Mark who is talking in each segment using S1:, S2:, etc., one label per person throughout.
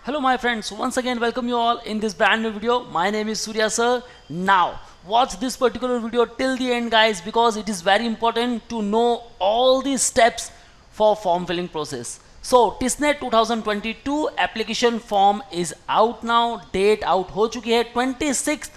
S1: Hello my friends, once again welcome you all in this brand new video. My name is Surya sir. Now watch this particular video till the end guys, because it is very important to know all these steps for form filling process. So Tissnet 2022 application form is out now. Date out हो चुकी है, 26th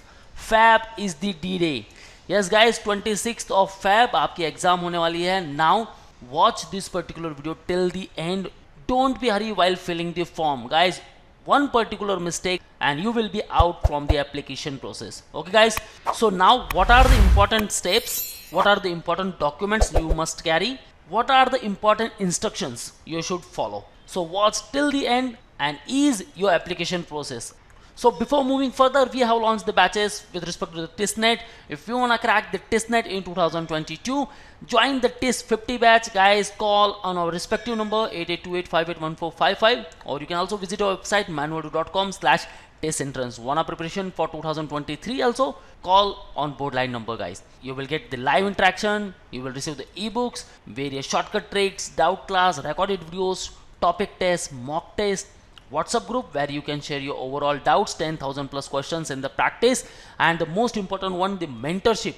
S1: Feb is the D-Day. Yes guys, 26th of Feb आपकी exam होने वाली है. Now watch this particular video till the end. Don't be hurry while filling the form guys. One particular mistake and you will be out from the application process. Okay guys, so now what are the important steps, what are the important documents you must carry, what are the important instructions you should follow? So watch till the end and ease your application process. So before moving further, we have launched the batches with respect to the Tissnet. If you want to crack the Tissnet in 2022, join the TIS 50 batch guys. Call on our respective number 8828581455, or you can also visit our website manoeuvre.com/TISentrance. Wanna preparation for 2023 also? Call on board line number guys. You will get the live interaction, you will receive the ebooks, various shortcut tricks, doubt class, recorded videos, topic tests, mock tests, WhatsApp group where you can share your overall doubts, 10,000 plus questions in the practice, and the most important one, the mentorship,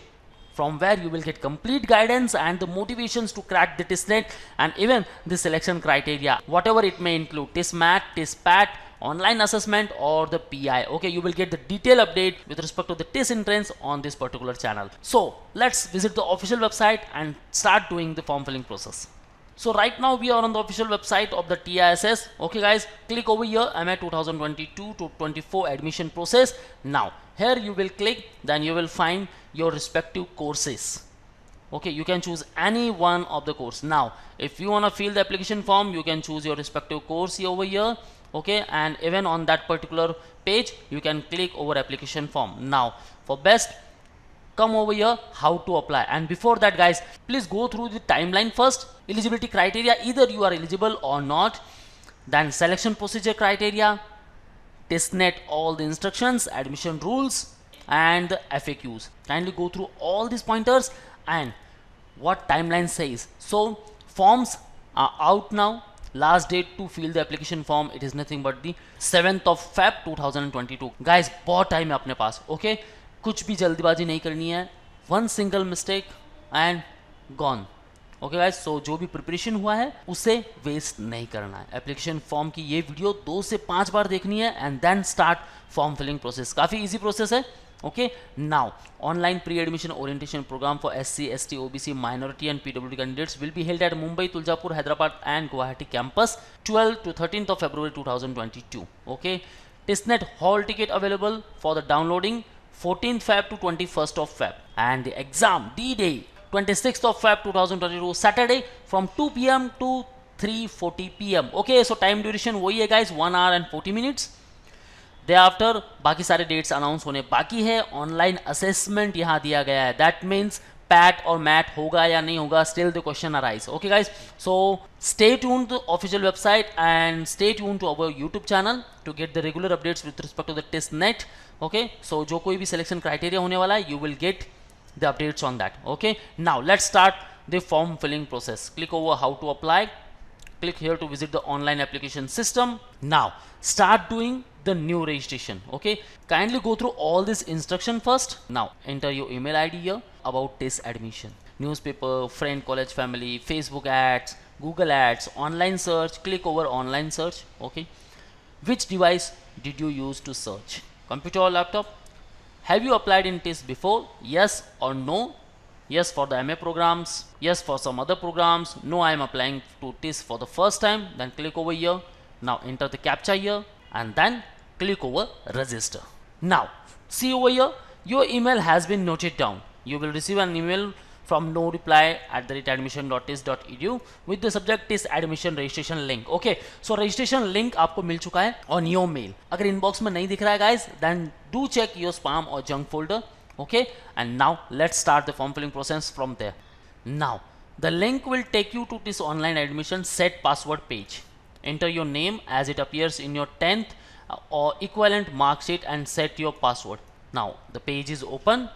S1: from where you will get complete guidance and the motivations to crack the Tissnet and even the selection criteria, whatever it may include, TISMAT, TISPAT, online assessment or the PI. Okay, you will get the detailed update with respect to the TIS entrance on this particular channel. So let's visit the official website and start doing the form filling process. So right now we are on the official website of the TISS. Okay guys, click over here, MA 2022 to 24 admission process. Now here you will click, then you will find your respective courses. Okay, you can choose any one of the course. Now if you want to fill the application form, you can choose your respective course over here. Okay, and even on that particular page you can click over application form. Now for best, come over here, how to apply. And before that guys, please go through the timeline first. Eligibility criteria, either you are eligible or not, then selection procedure criteria, Tissnet, all the instructions, admission rules and the FAQs. Kindly go through all these pointers and what timeline says. So forms are out now. Last date to fill the application form, it is nothing but the 7th of Feb 2022 guys. बहुत time है अपने पास. Okay, कुछ भी जल्दीबाजी नहीं करनी है. One single mistake and gone. Okay guys, so जो भी प्रिपरेशन हुआ है उसे वेस्ट नहीं करना है. एप्लीकेशन फॉर्म की ये वीडियो 2 से 5 बार देखनी है and then start form filling process. काफ़ी इजी प्रोसेस है. Okay, now online pre admission orientation program for SC, ST, OBC, minority and PWD candidates will be held at Mumbai, Tuljapur, Hyderabad and Guwahati campus 12 to 13th of February 2022. Okay, Tissnet hall ticket available for the downloading 14th Feb to 21st of Feb, and the exam D-Day 26th of Feb 2022 Saturday from 2 PM to 3:40 PM. Okay, so time duration वही है guys, 1 hour and 40 minutes. Thereafter बाकी सारे dates announce होने बाकी है. Online assessment यहाँ दिया गया है. That means PAT और MAT होगा या नहीं होगा, still the question arise. Okay guys, so stay tuned to official website and stay tuned to our YouTube channel to get the regular updates with respect to the Tissnet. Okay, so जो कोई भी selection criteria होने वाला है, you will get the updates on that. Okay, now let's start the form filling process. Click over how to apply. Click here to visit the online application system. Now start doing the new registration. Okay, kindly go through all this instruction first. Now enter your email ID here, about TIS admission, newspaper, friend, college, family, Facebook ads, Google ads, online search. Click over online search. Okay, which device did you use to search? Computer or laptop? Have you applied in TIS before? Yes or no? Yes for the MA programs, yes for some other programs, no I am applying to TIS for the first time. Then click over here. Now enter the captcha here and then click over register. Now see over here, your email has been noted down. You will receive an email from no-reply@admission.tis.edu with the subject TIS admission registration link. Okay, so registration link आपको मिल चुका है on your mail. अगर inbox में नहीं दिख रहा है guys, then do check your spam or junk folder. Okay, and now let's start the form filling process from there. Now the link will take you to this online admission set password page. Enter your name as it appears in your 10th or equivalent mark sheet and set your password. Now the page is open.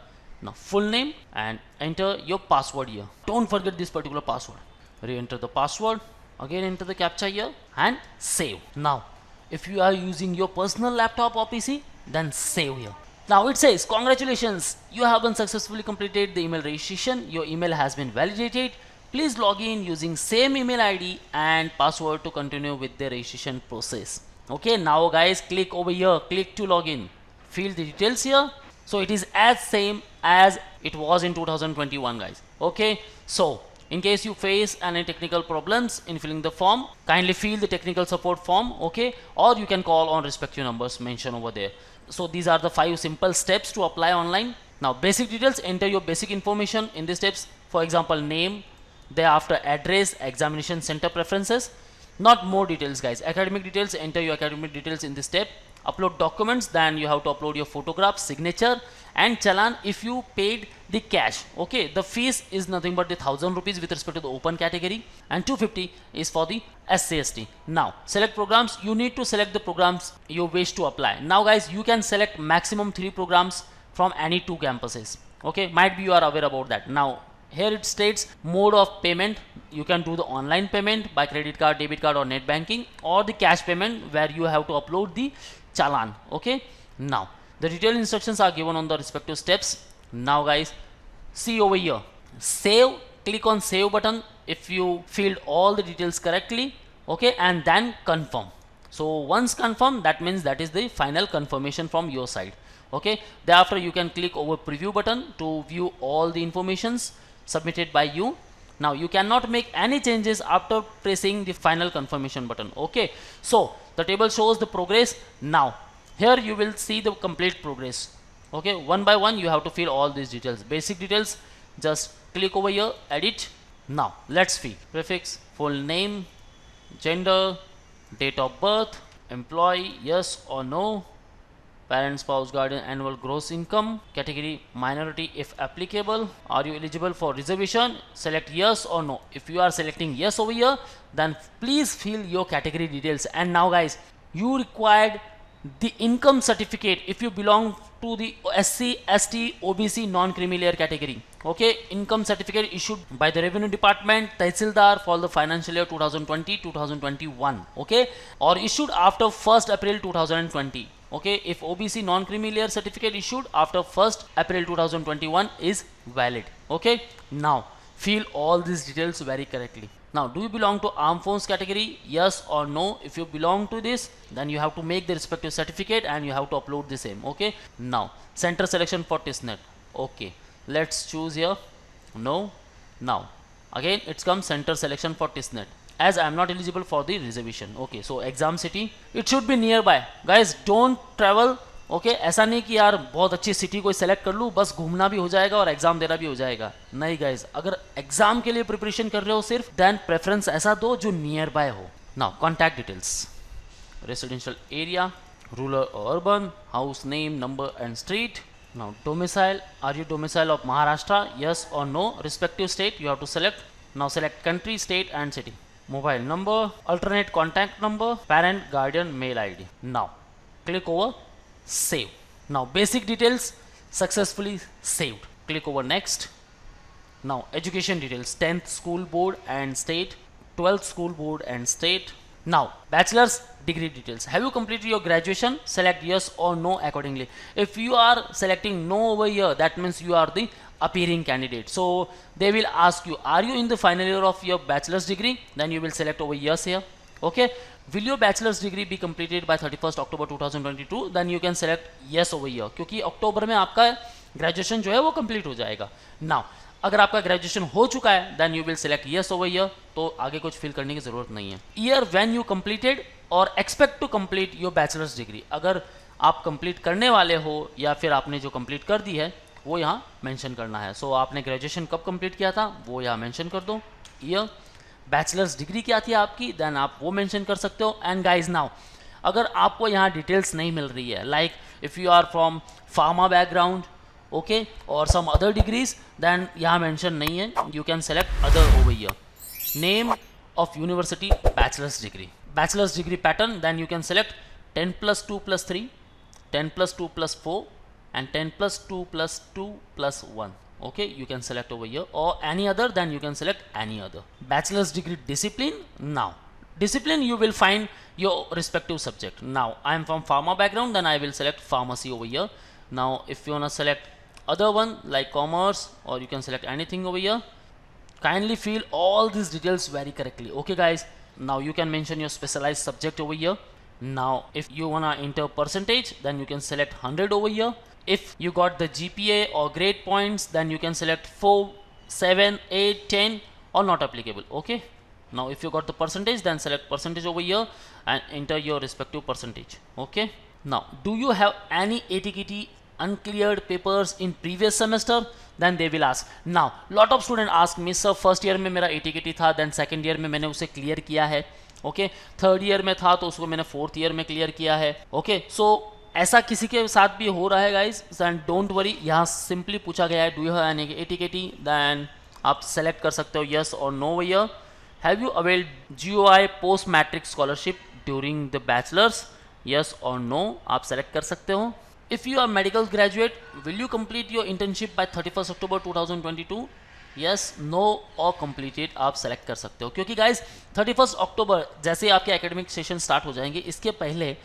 S1: Now full name and enter your password here. Don't forget this particular password. Re-enter the password. Again enter the captcha here and save. Now If you are using your personal laptop or PC, then save here. Now it says, congratulations, you have been successfully completed the email registration. Your email has been validated. Please log in using same email ID and password to continue with the registration process. Okay, now guys, click over here, click to log in. Fill the details here. So it is as same as it was in 2021, guys. Okay, so in case you face any technical problems in filling the form, kindly fill the technical support form, okay, or you can call on respective numbers mentioned over there. So these are the 5 simple steps to apply online. Now basic details, enter your basic information in these steps. For example, name, thereafter address, examination center preferences. Not more details, guys. Academic details, enter your academic details in this step. Upload documents, then you have to upload your photograph, signature and challan if you paid the cash. Okay, the fees is nothing but the 1000 rupees with respect to the open category and 250 is for the SC/ST. Now select programs. You need to select the programs you wish to apply. Now guys, you can select maximum 3 programs from any 2 campuses. Okay, might be you are aware about that. Now here it states mode of payment. You can do the online payment by credit card, debit card or net banking, or the cash payment where you have to upload the challan. Okay, now the detailed instructions are given on the respective steps. Now guys, see over here, save. Click on save button if you filled all the details correctly. Okay, and then confirm. So once confirm, that means that is the final confirmation from your side. Okay, thereafter you can click over preview button to view all the informations submitted by you. Now you cannot make any changes after pressing the final confirmation button. Okay, so the table shows the progress. Now here you will see the complete progress. Okay, one by one you have to fill all these details. Basic details, just click over here, edit. Now let's fill prefix, full name, gender, date of birth, employee, yes or no, parent, spouse, guardian, annual gross income, category minority if applicable. Are you eligible for reservation? Select yes or no. If you are selecting yes over here, then please fill your category details. And now guys, you required the income certificate if you belong to the SC, ST, OBC non-creamy layer category. Okay, income certificate issued by the Revenue Department, Tehsildar for the financial year 2020-2021. Okay, or issued after 1st April 2020. Okay, if OBC non-creamy layer certificate issued after 1st April 2021 is valid. Okay, now fill all these details very correctly. Now, do you belong to armed forces category? Yes or no. If you belong to this, then you have to make the respective certificate and you have to upload the same. Okay, now center selection for Tissnet. Okay, let's choose here no. Now again it's comes center selection for Tissnet, as I am not eligible for the reservation. Okay, so exam city, it should be nearby. Guys, don't travel. Okay ऐसा नहीं कि यार बहुत अच्छी city कोई select कर लूँ, बस घूमना भी हो जाएगा और एग्जाम देना भी हो जाएगा. नहीं गाइज, अगर एग्जाम के लिए प्रिपरेशन कर रहे हो सिर्फ, देन प्रेफरेंस ऐसा दो जो नियर बाय हो. Now contact details, residential area, rural और urban, house name, number and street. Now domicile, are you domicile of Maharashtra? Yes और no. Respective state you have to select. Now select country, state and city. Mobile number, alternate contact number, parent, guardian, mail ID. Now click over save. Now basic details successfully saved. Click over next. Now education details, 10th school board and state, 12th school board and state. Now bachelor's degree details, have you completed your graduation? Select yes or no accordingly. If you are selecting no over here, that means you are the appearing candidate, so they will ask you, are you in the final year of your bachelor's degree? Then you will select over yes here. Okay, will your bachelor's degree be completed by 31st October 2022? Then you can select yes over here, क्योंकि अक्टूबर में आपका graduation जो है वो complete हो जाएगा. Now अगर आपका ग्रेजुएशन हो चुका है, then you will select yes over here, तो आगे कुछ फिल करने की जरूरत नहीं है. Year when you completed or expect to complete your bachelor's degree, अगर आप कंप्लीट करने वाले हो या फिर आपने जो कंप्लीट कर दी है वो यहाँ मेंशन करना है. सो आपने ग्रेजुएशन कब कंप्लीट किया था वो यहाँ मेंशन कर दो. ईयर, बैचलर्स डिग्री क्या थी आपकी, देन आप वो मेंशन कर सकते हो. एंड गाइज नाउ अगर आपको यहाँ डिटेल्स नहीं मिल रही है, like if you are from pharma background, okay, और सम अदर डिग्रीज, देन यहाँ मेंशन नहीं है. You can select other over here. Name of university, bachelor's degree, bachelor's degree pattern, then you can select 10+2+3, 10+2+4 and 10+2+2+1. Okay, you can select over here, or any other, then you can select any other. Bachelor's degree discipline. Now Discipline, you will find your respective subject. Now I am from pharma background, then I will select pharmacy over here. Now if you want to select other one like commerce, or you can select anything over here, kindly fill all these details very correctly. Okay guys, now you can mention your specialized subject over here. Now if you wanna enter percentage, then you can select 100 over here. If you got the GPA or grade points, then you can select 4, 7, 8, 10 or not applicable. Okay, now if you got the percentage, then select percentage over here and enter your respective percentage. Okay, now do you have any ATKT uncleared papers in previous semester? Then they will ask. Now lot of student ask me, sir first year में मेरा ATKT था, then second year में मैंने उसे clear किया है. Okay, third year में था तो उसको मैंने फोर्थ ईयर में क्लियर किया है. ओके, सो ऐसा किसी के साथ भी हो रहा है गाइस, एंड डोंट वरी. यहाँ सिंपली पूछा गया है do you have any ATKT, then आप सेलेक्ट कर सकते हो यस और no. Here have you availed GOI post matric scholarship during the bachelor's, yes और नो आप सेलेक्ट कर सकते हो. If you are medical graduate, will you complete your internship by 31 October 2022, yes no और कंप्लीटेड आप select कर सकते हो. क्योंकि गाइज 31 अक्टूबर जैसे आपके एकेडमिक सेशन स्टार्ट हो जाएंगे, इसके पहले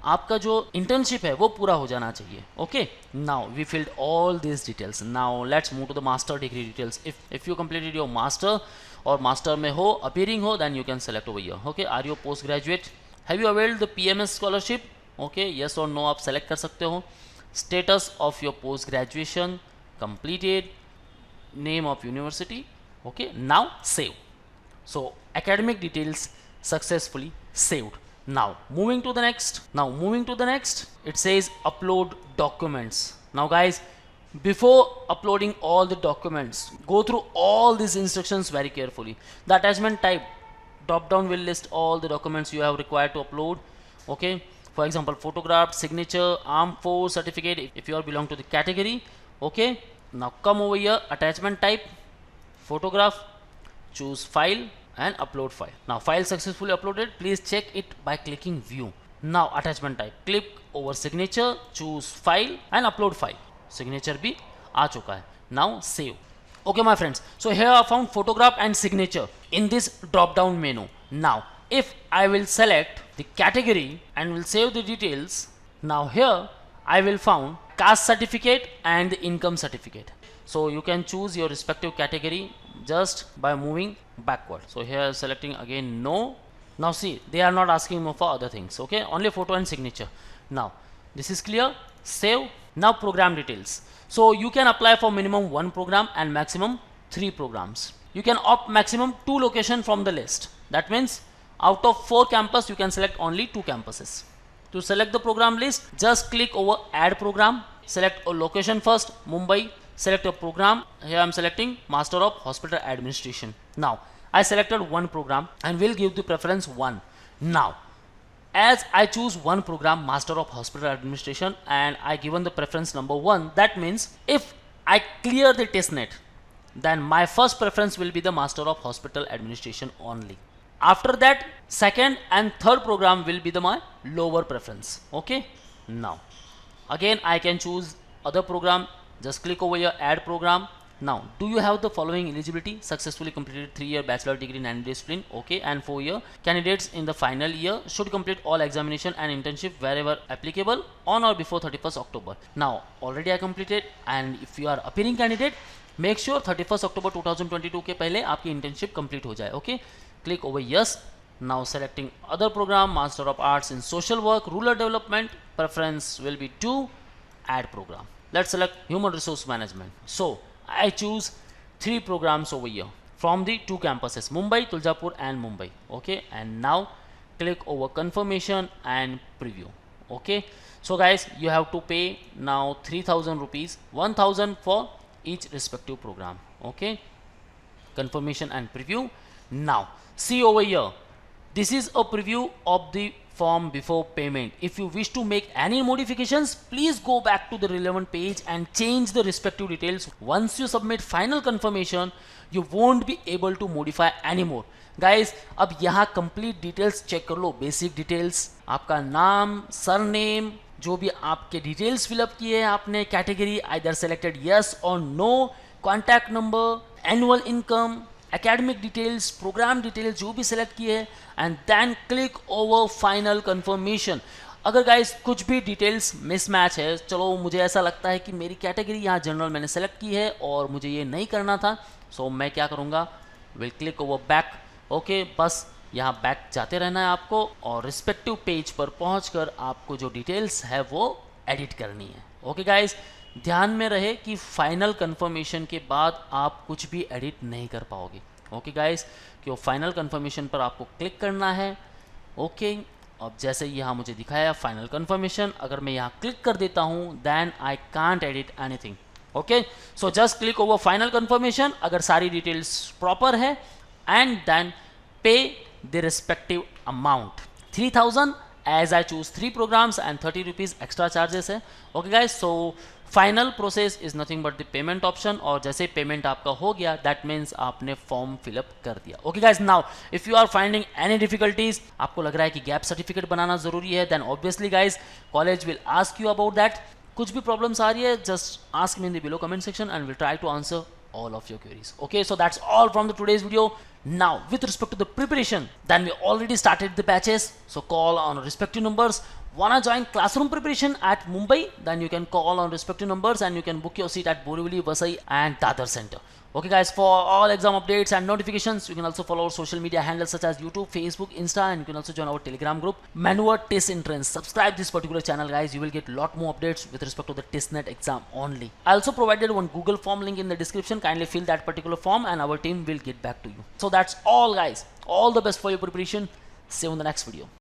S1: आपका जो इंटर्नशिप है वो पूरा हो जाना चाहिए. Okay, now we filled all this details. Now let's move to the master degree details. If you completed your master और मास्टर में हो, अपीयरिंग हो, then you can select over here. Okay, are you post graduate, have you availed the PMS scholarship, okay yes और no आप select कर सकते हो. Status of your post graduation completed, name of university. Okay, now save. So academic details successfully saved. Now moving to the next, it says upload documents. Now guys, before uploading all the documents, go through all these instructions very carefully. The attachment type drop down will list all the documents you have required to upload. Okay, for example photograph, signature, armed force certificate if you are belong to the category. Okay, now come over here, attachment type photograph, choose file and upload file. Now file successfully uploaded, please check it by clicking view. Now attachment type, click over signature, choose file and upload file. Signature भी आ चुका है. Now save. Okay my friends, so here I found photograph and signature in this drop down menu. Now if I will select the category and will save the details, now here I will found caste certificate and the income certificate. So you can choose your respective category just by moving backward. So here selecting again no. Now see, they are not asking more for other things. Okay, only photo and signature. Now this is clear. Save. Now program details. So you can apply for minimum 1 program and maximum 3 programs. You can opt maximum 2 location from the list. That means out of 4 campus you can select only 2 campuses. To select the program list, just click over add program, select a location first, Mumbai, select a program. Here I am selecting Master of Hospital Administration. Now I selected one program and will give the preference 1. Now as I choose one program, Master of Hospital Administration, and I given the preference number 1, that means if I clear the Tissnet, then my first preference will be the Master of Hospital Administration only. After that, second and third program will be my lower preference. Okay, now again I can choose other program, just click over here add program. Now do you have the following eligibility? Successfully completed 3-year bachelor degree in any discipline. Okay, and 4-year candidates in the final year should complete all examination and internship wherever applicable on or before 31st October. Now already I completed, and if you are appearing candidate, make sure 31st October 2022 के पहले आपकी internship complete हो जाए. Okay, click over yes. Now selecting other program, Master of Arts in Social Work, Rural Development, preference will be to add program. Let's select Human Resource Management. So I choose 3 programs over here from the 2 campuses, Mumbai, Tuljapur and Mumbai. Okay, and now click over confirmation and preview. Okay, so guys, you have to pay now 3,000 rupees, 1,000 for each respective program. Okay, confirmation and preview. Now see over here, this is a preview of the form before payment. If you wish to make any modifications, please go back to the relevant page and change the respective details. Once you submit final confirmation, you won't be able to modify anymore. Guys, अब यहाँ complete details check कर लो. Basic details, आपका नाम, surname, जो भी आपके details fill up किए हैं आपने, category either selected yes or no, contact number, annual income, academic details, program details जो भी सिलेक्ट किए हैं and then click over final confirmation. अगर गाइस कुछ भी डिटेल्स मिसमैच है, चलो मुझे ऐसा लगता है कि मेरी कैटेगरी यहाँ जनरल मैंने सेलेक्ट की है और मुझे ये नहीं करना था, सो मैं क्या करूँगा, will click over back. Okay, बस यहाँ बैक जाते रहना है आपको और रिस्पेक्टिव पेज पर पहुँचकर आपको जो डिटेल्स है वो एडिट करनी है। ओके गाइस, ध्यान में रहे कि फाइनल कंफर्मेशन के बाद आप कुछ भी एडिट नहीं कर पाओगे। ओके गाइस, कि वो फाइनल कंफर्मेशन पर आपको क्लिक करना है। ओके, अब जैसे यहाँ मुझे दिखाया फाइनल कंफर्मेशन, अगर मैं यहाँ क्लिक कर देता हूँ then I can't edit anything. Okay, so just click over final confirmation अगर सारी डिटेल्स प्रॉपर है and then pay the respective amount 3000 as I choose 3 programs and 30 rupees extra charges है। Okay guys, so final process is nothing but the payment option और जैसे payment आपका हो गया that means आपने फॉर्म फिलअप कर दिया। Okay guys, now if you are finding any difficulties, आपको लग रहा है कि गैप सर्टिफिकेट बनाना जरूरी है, then obviously guys college will ask you about that। कुछ भी प्रॉब्लम्स आ रही है just ask me in the below comment section and we'll try to answer all of your queries। Okay, so that's all from the today's video। Now with respect to the preparation, then we already started the batches, so call on respective numbers। Wanna join classroom preparation at Mumbai, then you can call on respective numbers and you can book your seat at Borivali, Vasai and Dadar center। Okay guys, for all exam updates and notifications you can also follow our social media handles such as YouTube, Facebook, Insta, and you can also join our Telegram group Manoeuvre Education। Subscribe this particular channel guys, you will get lot more updates with respect to the Tissnet exam only। I also provided one Google form link in the description, kindly fill that particular form and our team will get back to you। So that's all guys, all the best for your preparation, see you in the next video।